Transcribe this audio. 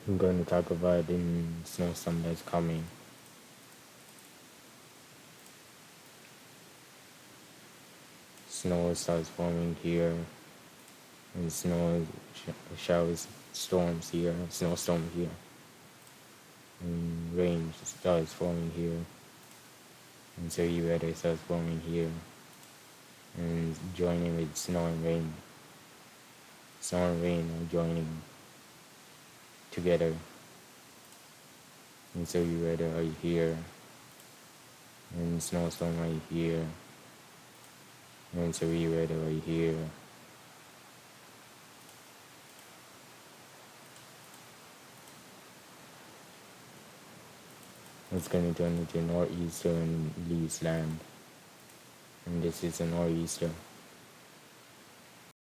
I'm going to talk about the snowstorm that's coming. Snow starts forming here, and snow showers, storms here, snowstorm here, and rain starts forming here, and severe weather starts forming here, and joining with snow and rain. Snow and rain are joining together, and severe weather are here, and snowstorm are here, and severe weather are here. It's going to turn into northeaster and leaves land, and this is a nor'easter.